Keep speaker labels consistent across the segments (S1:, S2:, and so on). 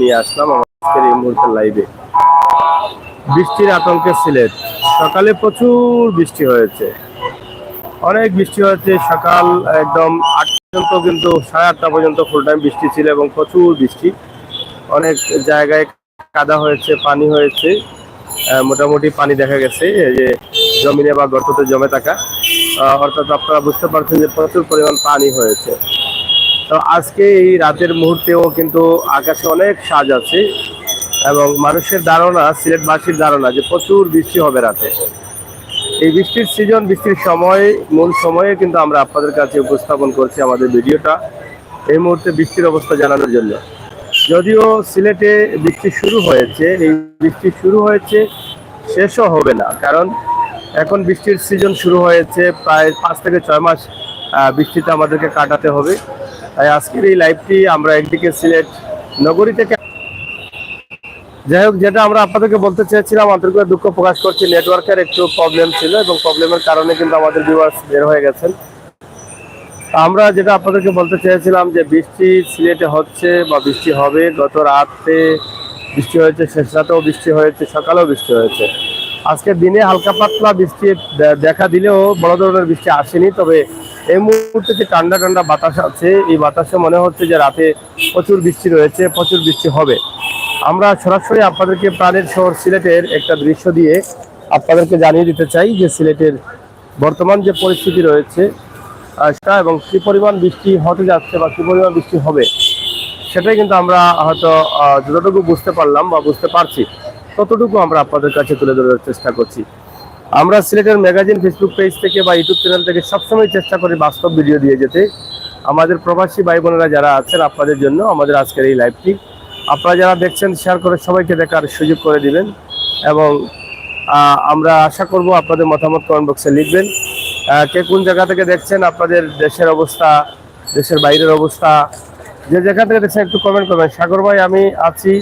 S1: নিয়ে আসলাম আমাদের এই মুহূর্তের লাইভে। বৃষ্টির আতঙ্কে সিলেট, সকালে প্রচুর বৃষ্টি হয়েছে, অনেক বৃষ্টি হয়েছে। সকাল একদম 8টা পর্যন্ত, কিন্তু 8:30 পর্যন্ত ফুল টাইম বৃষ্টি ছিল এবং প্রচুর বৃষ্টি। অনেক জায়গায় কাদা হয়েছে, পানি হয়েছে। মোটামুটি পানি দেখা গেছে যে জমিনে বা গর্ততে জমে থাকা, অর্থাৎ আপনারা বুঝতে পারছেন যে প্রচুর পরিমাণ পানি হয়েছে। তো আজকে এই রাতের মুহূর্তেও কিন্তু আকাশে অনেক সাজ আছে এবং মানুষের ধারণা, সিলেটবাসীর ধারণা যে প্রচুর বৃষ্টি হবে রাতে। এই বৃষ্টির সিজন, বৃষ্টির সময়, মূল সময়ে কিন্তু আমরা আপনাদের কাছে উপস্থাপন করছি আমাদের ভিডিওটা এই মুহূর্তে বৃষ্টির অবস্থা জানানোর জন্য। যদিও সিলেটে বৃষ্টি শুরু হয়েছে, এই বৃষ্টি শুরু হয়েছে, শেষও হবে না, কারণ এখন বৃষ্টির সিজন শুরু হয়েছে। প্রায় 5 থেকে 6 মাস বৃষ্টিতে আমাদেরকে কাটাতে হবে। তাই আজকের এই লাইভটি আমরা একদিকে সিলেট নগরী থেকে, যাই হোক, যেটা আমরা আপনাদেরকে বলতে চেয়েছিলাম, আন্তরিকভাবে দুঃখ প্রকাশ করছি, নেটওয়ার্কের একটু প্রবলেম ছিল এবং প্রবলেমের কারণে কিন্তু আমাদের ভিউয়ার্স বের হয়ে গেছেন। আমরা যেটা আপনাদেরকে বলতে চেয়েছিলাম যে বৃষ্টি সিলেটে হচ্ছে বা বৃষ্টি হবে। গত রাতে বৃষ্টি হয়েছে, শেষ রাতেও বৃষ্টি হয়েছে, সকালেও বৃষ্টি হয়েছে। আজকের দিনে হালকা পাতলা বৃষ্টি দেখা দিলেও বড় ধরনের বৃষ্টি আসেনি। তবে এই মুহূর্তে যে ঠান্ডা ঠান্ডা বাতাস আছে, এই বাতাসে মনে হচ্ছে যে রাতে প্রচুর বৃষ্টি রয়েছে, প্রচুর বৃষ্টি হবে। আমরা সরাসরি আপনাদেরকে প্রাণের শহর সিলেটের একটা দৃশ্য দিয়ে আপনাদেরকে জানিয়ে দিতে চাই যে সিলেটের বর্তমান যে পরিস্থিতি রয়েছে এবং কি পরিমাণ বৃষ্টি হতে যাচ্ছে বা কি পরিমাণ বৃষ্টি হবে, সেটাই কিন্তু আমরা হয়তো যতটুকু বুঝতে পারলাম বা বুঝতে পারছি ততটুকু আমরা আপনাদের কাছে তুলে ধরার চেষ্টা করছি। আমরা সিলেটের ম্যাগাজিন ফেসবুক পেজ থেকে বা ইউটিউব চ্যানেল থেকে সবসময় চেষ্টা করি বাস্তব ভিডিও দিয়ে যেতে। আমাদের প্রবাসী ভাই বোনেরা যারা আছেন, আপনাদের জন্য আমাদের আজকের এই লাইভটি আপনারা যারা দেখছেন শেয়ার করে সবাইকে দেখার সুযোগ করে দিবেন এবং আমরা আশা করব আপনাদের মতামত কমেন্ট বক্সে লিখবেন। কে কোন জায়গা থেকে দেখছেন, আপনাদের দেশের অবস্থা, দেশের বাইরের অবস্থা, যে জায়গা থেকে দেখছেন একটু কমেন্ট করবেন। সাগর ভাই, আমি আছি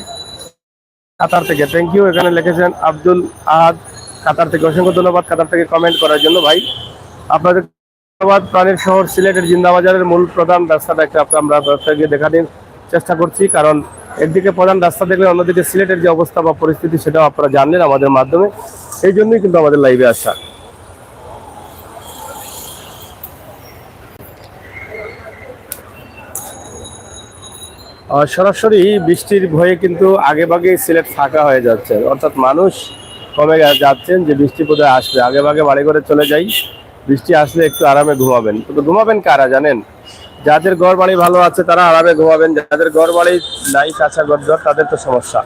S1: কাতার থেকে, থ্যাংক ইউ। এখানে লিখেছেন আব্দুল আহাদ, কাতার থেকে, অসংখ্য ধন্যবাদ কাতার থেকে কমেন্ট করার জন্য ভাই, আপনাদের ধন্যবাদ। প্রাণের শহর সিলেটের জিন্দাবাজারের মূল প্রধান রাস্তাটা একটা আমরা আপনাকে দেখানোর চেষ্টা করছি, কারণ একদিকে প্রধান রাস্তা দেখলে অন্যদিকে সিলেটের যে অবস্থা বা পরিস্থিতি সেটাও আপনারা জানলেন আমাদের মাধ্যমে। এই জন্যই কিন্তু আমাদের লাইভে আসা। সরাসরি বৃষ্টির ভয়ে কিন্তু আগেভাগে সিলেট ফাঁকা হয়ে যাচ্ছে, অর্থাৎ মানুষ কমে যাচ্ছেন যে বৃষ্টি বোধহয় আসবে, আগেভাগে বাড়ি ঘরে চলে যাই, বৃষ্টি আসলে একটু আরামে ঘুমাবেন। কিন্তু ঘুমাবেন কারা জানেন? যাদের ঘর বাড়ি ভালো আছে তারা আরামে ঘুমাবেন, যাদের ঘর বাড়ি নাই, কাঁচা ঘর তাদের তো সমস্যা।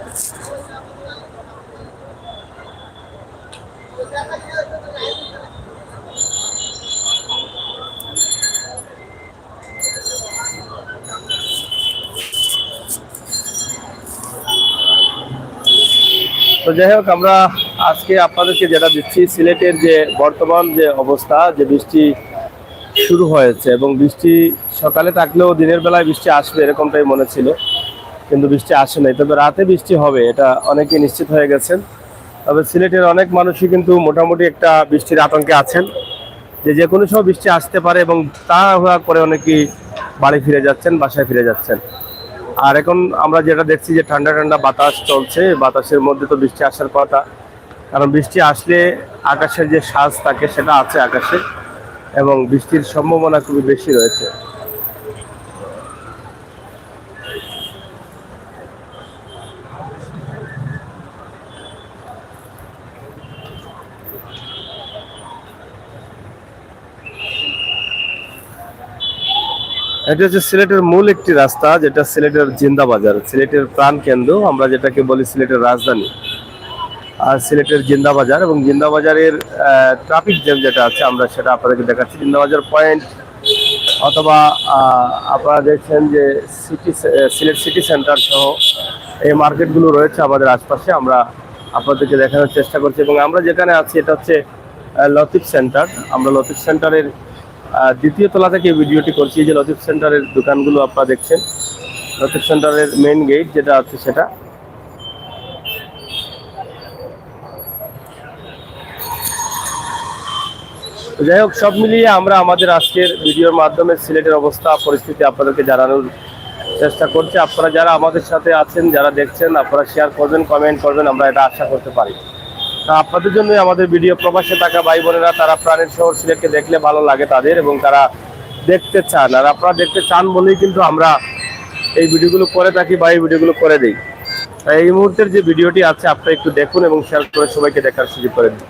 S1: তো যাই হোক, আমরা আজকে আপনাদেরকে যেটা দিচ্ছি সিলেটের যে বর্তমান যে অবস্থা, যে বৃষ্টি শুরু হয়েছে এবং বৃষ্টি সকালে থাকলেও দিনের বেলায় বৃষ্টি আসবে এরকমটাই মনে ছিল, কিন্তু বৃষ্টি আসে নাই। তবে রাতে বৃষ্টি হবে এটা অনেকেই নিশ্চিত হয়ে গেছেন। তবে সিলেটের অনেক মানুষই কিন্তু মোটামুটি একটা বৃষ্টির আতঙ্কে আছেন যে যে কোনো সময় বৃষ্টি আসতে পারে এবং তাড়াহুড়া করে অনেকেই বাড়ি ফিরে যাচ্ছেন, বাসায় ফিরে যাচ্ছেন। আর এখন আমরা যেটা দেখছি যে ঠান্ডা ঠান্ডা বাতাস চলছে, বাতাসের মধ্যে তো বৃষ্টি আসার কথা, কারণ বৃষ্টি আসলে আকাশের যে সাজ থাকে সেটা আছে আকাশে এবং বৃষ্টির সম্ভাবনা খুবই বেশি রয়েছে। এটা হচ্ছে সিলেটের মূল একটি রাস্তা, যেটা সিলেটের জিন্দাবাজার, সিলেটের প্রাণ কেন্দ্র, আমরা যেটাকে বলি সিলেটের রাজধানী। আর সিলেটের জিন্দাবাজার এবং জিন্দাবাজারের ট্রাফিক জ্যাম যেটা আছে আমরা সেটা আপনাদেরকে দেখাচ্ছি। জিন্দাবাজার পয়েন্ট অথবা আপনারা দেখছেন যে সিলেট সিটি সেন্টার সহ এই মার্কেটগুলো রয়েছে আমাদের আশপাশে, আমরা আপনাদেরকে দেখানোর চেষ্টা করছি। এবং আমরা যেখানে আছি এটা হচ্ছে লতিফ সেন্টার। আমরা লতিফ সেন্টারের দ্বিতীয় তলা থেকে ভিডিওটি করছি। যে লতিফ সেন্টারের দোকানগুলো আপনারা দেখছেন, লতিফ সেন্টারের মেইন গেট যেটা আছে সেটা। যাই হোক, সব মিলিয়ে আমরা আমাদের আজকের ভিডিওর মাধ্যমে সিলেটের অবস্থা পরিস্থিতি আপনাদেরকে জানানোর চেষ্টা করছি। আপনারা যারা আমাদের সাথে আছেন, যারা দেখছেন, আপনারা শেয়ার করবেন, কমেন্ট করবেন, আমরা এটা আশা করতে পারি। তা আপনাদের জন্যই আমাদের ভিডিও। প্রবাসে থাকা ভাই বোনেরা তারা প্রাণের শহর সিলেটকে দেখলে ভালো লাগে তাদের, এবং তারা দেখতে চান, আর আপনারা দেখতে চান বলেই কিন্তু আমরা এই ভিডিওগুলো করে থাকি বা এই ভিডিওগুলো করে দিই। এই মুহূর্তের যে ভিডিওটি আছে আপনারা একটু দেখুন এবং শেয়ার করে সবাইকে দেখার সুযোগ করে দিন।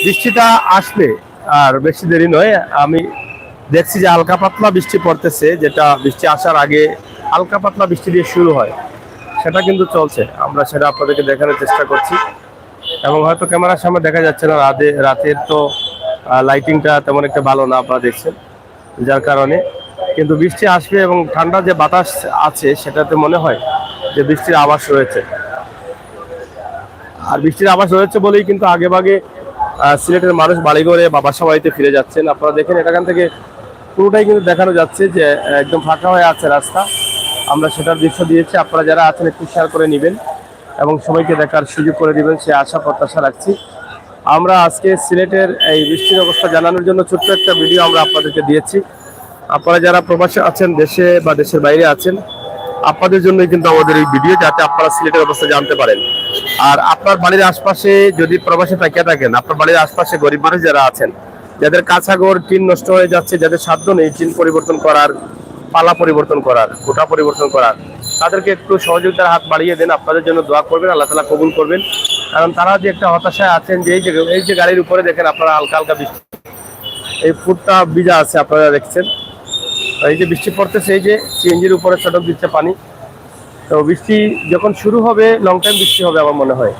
S1: বৃষ্টিটা আসলে আর বেশি দেরি নয়। আমি দেখছি যে হালকা পাতলা বৃষ্টি পড়তেছে, যেটা বৃষ্টি আসার আগে হালকা পাতলা বৃষ্টি দিয়ে শুরু হয়, সেটা কিন্তু চলছে। আমরা সেটা আপনাদেরকে দেখানোর চেষ্টা করছি, এবং হয়তো ক্যামেরার সামনে দেখা যাচ্ছে না। রাতের তো লাইটিংটা তেমন একটা ভালো না, আপনারা দেখছেন, যার কারণে কিন্তু বৃষ্টি আসবে এবং ঠান্ডা যে বাতাস আছে সেটাতে মনে হয় যে বৃষ্টির আভাস রয়েছে। আর বৃষ্টির আভাস রয়েছে বলেই কিন্তু আগে ভাগে সিলেটের মানুষ বাড়িঘরে বা বাসা বাড়িতে ফিরে যাচ্ছেন। আপনারা দেখেন এখান থেকে পুরোটাই কিন্তু দেখানো যাচ্ছে যে একদম ফাঁকা হয়ে আছে রাস্তা। আমরা সেটার দৃশ্য দিয়েছি, আপনারা যারা আছেন একটু শেয়ার করে নেবেন এবং সবাইকে দেখার সুযোগ করে দিবেন, সে আশা প্রত্যাশা রাখছি। আমরা আজকে সিলেটের এই বৃষ্টির অবস্থা জানানোর জন্য ছোট্ট একটা ভিডিও আমরা আপনাদেরকে দিয়েছি। আপনারা যারা প্রবাসে আছেন, দেশে বা দেশের বাইরে আছেন, আপনাদের জন্যই কিন্তু আমাদের এই ভিডিও, যাতে আপনারা সিলেটের অবস্থা জানতে পারেন। আর আপনার বাড়ির আশপাশে যদি প্রবাসে থাকিয়ে থাকেন, আপনার বাড়ির আশপাশে গরিব মানুষ যারা আছেন, যাদের কাঁচাঘর টিন নষ্ট হয়ে যাচ্ছে, যাদের সাধ্য নেই টিন পরিবর্তন করার, পালা পরিবর্তন করার, কোটা পরিবর্তন করার, তাদেরকে একটু সহযোগিতার হাত বাড়িয়ে দেন। আপনাদের জন্য দোয়া করবেন, আল্লাহ তাআলা কবুল করবেন। কারণ তারা যে একটা হতাশায় আছেন, যে এই যে গাড়ির উপরে দেখেন আপনারা হালকা হালকা বৃষ্টি, এই ফুটটা ভিজা আছে, আপনারা দেখছেন। এই যে বৃষ্টি পড়তেছে, এই যে সিএনজির উপরে ছটক দিচ্ছে পানি। তো বৃষ্টি যখন শুরু হবে, লং টাইম বৃষ্টি হবে আমার মনে হয়।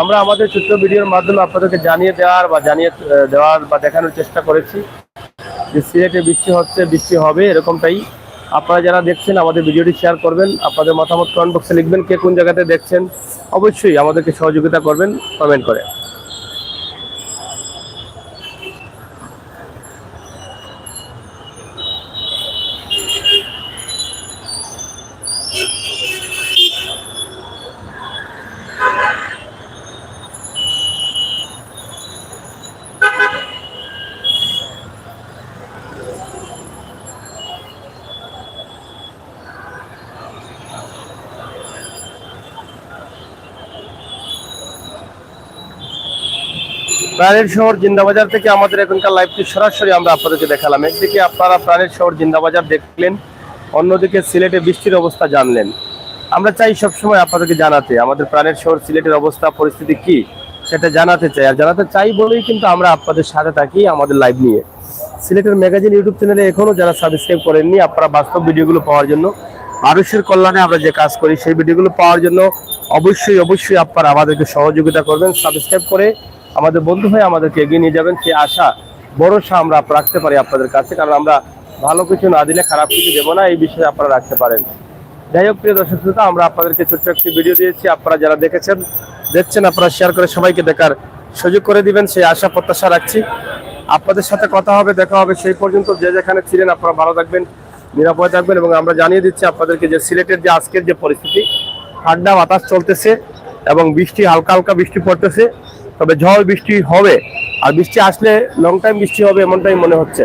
S1: আমরা আমাদের ছোট্ট ভিডিওর মাধ্যমে আপনাদেরকে জানিয়ে দেওয়ার বা দেখানোর চেষ্টা করেছি যে সিলেটে বৃষ্টি হচ্ছে, বৃষ্টি হবে, এরকমটাই। আপনারা যারা দেখছেন আমাদের ভিডিওটি শেয়ার করবেন, আপনাদের মতামত কমেন্ট বক্সে লিখবেন, কে কোন জায়গাতে দেখছেন, অবশ্যই আমাদেরকে সহযোগিতা করবেন কমেন্ট করে। প্রাণের শহর জিন্দাবাজার থেকে আমাদের এখনকার লাইভটি সরাসরি আমরা আপনাদেরকে দেখালাম। একদিকে আপনারা প্রাণের শহর জিন্দাবাজার দেখলেন, অন্যদিকে সিলেটে বৃষ্টির অবস্থা জানলেন। আমরা চাই সবসময় আপনাদেরকে জানাতে, আমাদের প্রাণের শহর সিলেটের অবস্থা পরিস্থিতি কি সেটা জানাতে চাই। আর জানাতে চাই বলেই কিন্তু আমরা আপনাদের সাথে থাকি আমাদের লাইভ নিয়ে। সিলেটের ম্যাগাজিন ইউটিউব চ্যানেলে এখনো যারা সাবস্ক্রাইব করেননি, আপনারা বাস্তব ভিডিওগুলো পাওয়ার জন্য, মানুষের কল্যাণে আমরা যে কাজ করি সেই ভিডিওগুলো পাওয়ার জন্য অবশ্যই আপনারা আমাদেরকে সহযোগিতা করবেন। সাবস্ক্রাইব করে আমাদের বন্ধু হয়ে আমাদেরকে এগিয়ে নিয়ে যাবেন, সে আশা ভরসা আমরা রাখতে পারি আপনাদের কাছে। কারণ আমরা ভালো কিছু না দিলে খারাপ কিছু দেবো না, এই বিষয়ে আপনারা রাখতে পারেন। যাই হোক, প্রিয় দর্শক শ্রোতা, আমরা আপনাদেরকে ছোট্ট একটি ভিডিও দিয়েছি। আপনারা যারা দেখছেন, আপনারা শেয়ার করে সবাইকে দেখার সুযোগ করে দিবেন, সেই আশা প্রত্যাশা রাখছি। আপনাদের সাথে কথা হবে, দেখা হবে। সেই পর্যন্ত যে যেখানে ছিলেন আপনারা ভালো থাকবেন, নিরাপদে থাকবেন। এবং আমরা জানিয়ে দিচ্ছি আপনাদেরকে যে সিলেটের যে আজকের যে পরিস্থিতি, ঠান্ডা বাতাস চলতেছে এবং বৃষ্টি, হালকা হালকা বৃষ্টি পড়তেছে। তবে ঝড় বৃষ্টি হবে, আর বৃষ্টি আসলে লং টাইম বৃষ্টি হবে এমনটাই মনে হচ্ছে।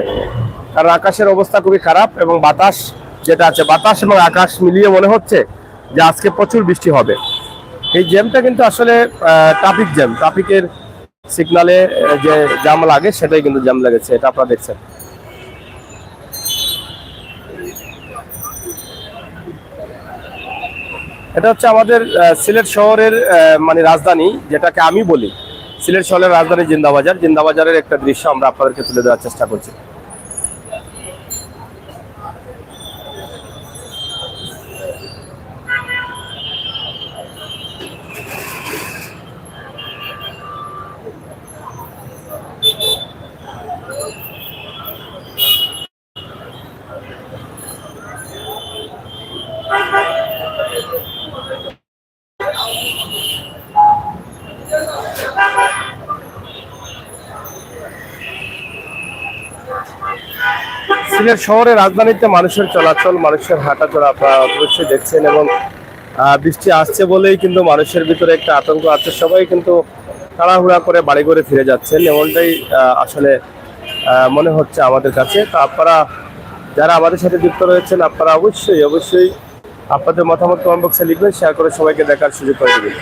S1: কারণ আকাশের অবস্থা খুবই খারাপ, এবং বাতাস যেটা আছে, বাতাস এবং আকাশ মিলিয়ে মনে হচ্ছে যে আজকে প্রচুর বৃষ্টি হবে। এই জ্যামটা কিন্তু আসলে ট্রাফিক জ্যাম, ট্রাফিকের সিগনালে যে জ্যাম লাগে সেটাই কিন্তু জ্যাম লেগেছে, এটা আপনারা দেখছেন। এটা হচ্ছে আমাদের সিলেট শহরের মানে রাজধানী, যেটাকে আমি বলি সিলেট শহরের রাজধানী জিন্দাবাজার। জিন্দাবাজারের একটা দৃশ্য আমরা আপনাদেরকে তুলে দেওয়ার চেষ্টা করছি। সিলেট শহরে রাজধানীতে মানুষের চলাচল, মানুষের হাঁটাচলা আপনারা অবশ্যই দেখছেন এবং বৃষ্টি আসছে বলেই কিন্তু মানুষের ভিতরে একটা আতঙ্ক আছে। সবাই কিন্তু তাড়াহুড়া করে বাড়ি ঘরে ফিরে যাচ্ছেন, এমনটাই আসলে মনে হচ্ছে আমাদের কাছে। তো আপনারা যারা আমাদের সাথে যুক্ত রয়েছেন, আপনারা অবশ্যই আপনাদের মতামত কমেন্ট বক্সে লিখবেন, শেয়ার করে সবাইকে দেখার সুযোগ করে দেবেন।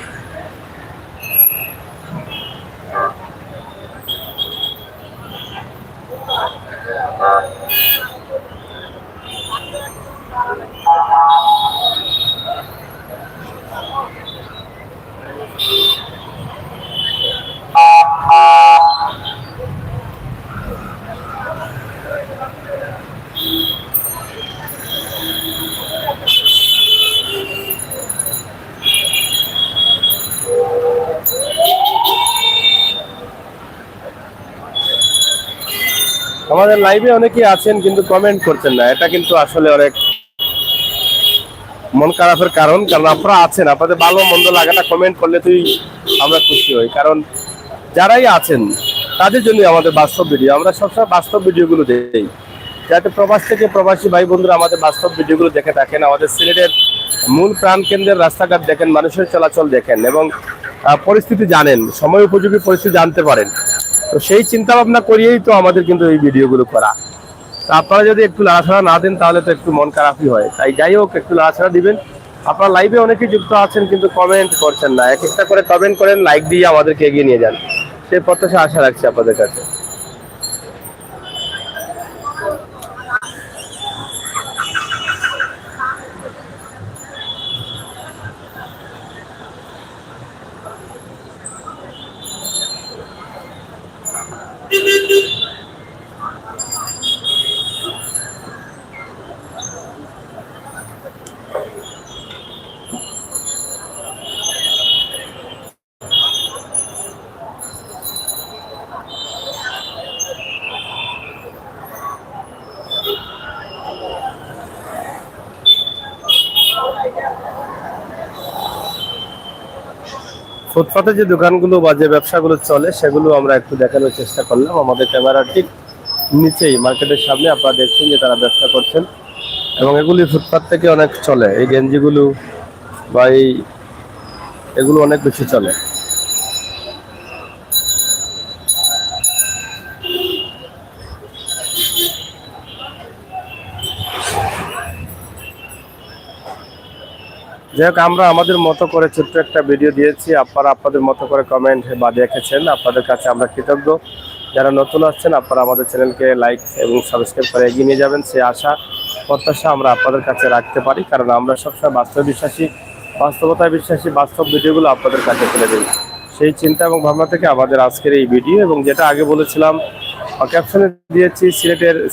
S1: আমাদের লাইভে অনেকেই আছেন কিন্তু কমেন্ট করছেন না, এটা কিন্তু আসলে অনেক মন খারাপের কারণ। কারণ আপনারা আছেন, আপনাদের ভালো মন্দ লাগাটা কমেন্ট করলে আমরা খুশি হই। কারণ যারাই আছেন তাদের জন্য আমাদের বাস্তব ভিডিও, আমরা সবসময় বাস্তব ভিডিওগুলো দেই, যাতে প্রবাস থেকে প্রবাসী ভাই বন্ধুরা আমাদের বাস্তব ভিডিওগুলো দেখে থাকেন, আমাদের সিলেটের মূল প্রাণকেন্দ্রের রাস্তাঘাট দেখেন, মানুষের চলাচল দেখেন এবং পরিস্থিতি জানেন, সময় উপযোগী পরিস্থিতি জানতে পারেন। তো সেই চিন্তা ভাবনা করিয়েই তো আমাদের কিন্তু এই ভিডিওগুলো করা। তা আপনারা যদি একটু লাড়াছাড়া না দেন তাহলে তো একটু মন খারাপই হয়। তাই যাই হোক, একটু লাড়াছাড়া দিবেন। আপনারা লাইভে অনেকেই যুক্ত আছেন কিন্তু কমেন্ট করছেন না, এক একটা করে কমেন্ট করেন, লাইক দিয়ে আমাদেরকে এগিয়ে নিয়ে যান, সেই প্রত্যাশা আশা রাখছি আপনাদের কাছে। ফুটপাতে যে দোকানগুলো বা যে ব্যবসাগুলো চলে সেগুলো আমরা একটু দেখানোর চেষ্টা করলাম। আমাদের ক্যামেরার ঠিক নিচেই মার্কেটের সামনে আপনারা দেখছেন যে তারা ব্যবসা করছেন এবং এগুলি ফুটপাত থেকে অনেক চলে। এই গেঞ্জিগুলো বা এগুলো অনেক বেশি চলে। যাই হোক, আমরা আমাদের মতো করে ছোট্ট একটা ভিডিও দিয়েছি, আপনারা আপনাদের মতো করে কমেন্ট বা দেখেছেন, আপনাদের কাছে আমরা কৃতজ্ঞ। যারা নতুন আসছেন আপনারা আমাদের চ্যানেলকে লাইক এবং সাবস্ক্রাইব করে এগিয়ে নিয়ে যাবেন, সেই আশা প্রত্যাশা আমরা আপনাদের কাছে রাখতে পারি। কারণ আমরা সবসময় বাস্তবতায় বিশ্বাসী, বাস্তব ভিডিওগুলো আপনাদের কাছে তুলে দিই। সেই চিন্তা এবং ভাবনা থেকে আমাদের আজকের এই ভিডিও। এবং যেটা আগে বলেছিলাম, ক্যাপশনে দিয়েছি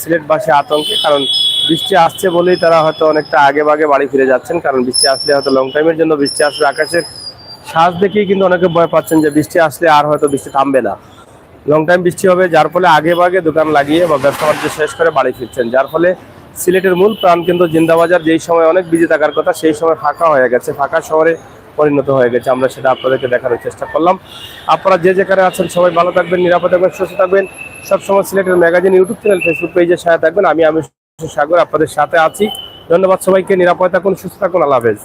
S1: সিলেটবাসী আতঙ্কে, কারণ বৃষ্টি আসছে বলেই তারা হয়তো অনেকটা আগে ভাগে বাড়ি ফিরে যাচ্ছেন। কারণ বৃষ্টি আসলে হয়তো লং টাইমের জন্য বৃষ্টি আসবে, আকাশের সাজ দেখেই কিন্তু অনেকে ভয় পাচ্ছেন যে বৃষ্টি আসলে আর হয়তো বৃষ্টি থামবে না, লং টাইম বৃষ্টি হবে। যার ফলে আগে ভাগে দোকান লাগিয়ে বা ব্যবসা বাণিজ্য শেষ করে বাড়ি ফিরছেন, যার ফলে সিলেটের মূল প্রাণ কিন্তু জিন্দাবাজার যেই সময় অনেক বিজি থাকার কথা সেই সময় ফাঁকা হয়ে গেছে, ফাঁকা শহরে পরিণত হয়ে গেছে। আমরা সেটা আপনাদেরকে দেখানোর চেষ্টা করলাম। আপনারা যে যেখানে আছেন সবাই ভালো থাকবেন, নিরাপদ থাকবেন, সুস্থ থাকবেন। সবসময় সিলেটের ম্যাগাজিন ইউটিউব চ্যানেল, ফেসবুক পেজের সাথে থাকবেন। আমি সাগর আপনাদের সাথে আছি। ধন্যবাদ সবাইকে, নিরাপদ থাকুন, সুস্থ থাকুন, আল্লাহ হাফেজ।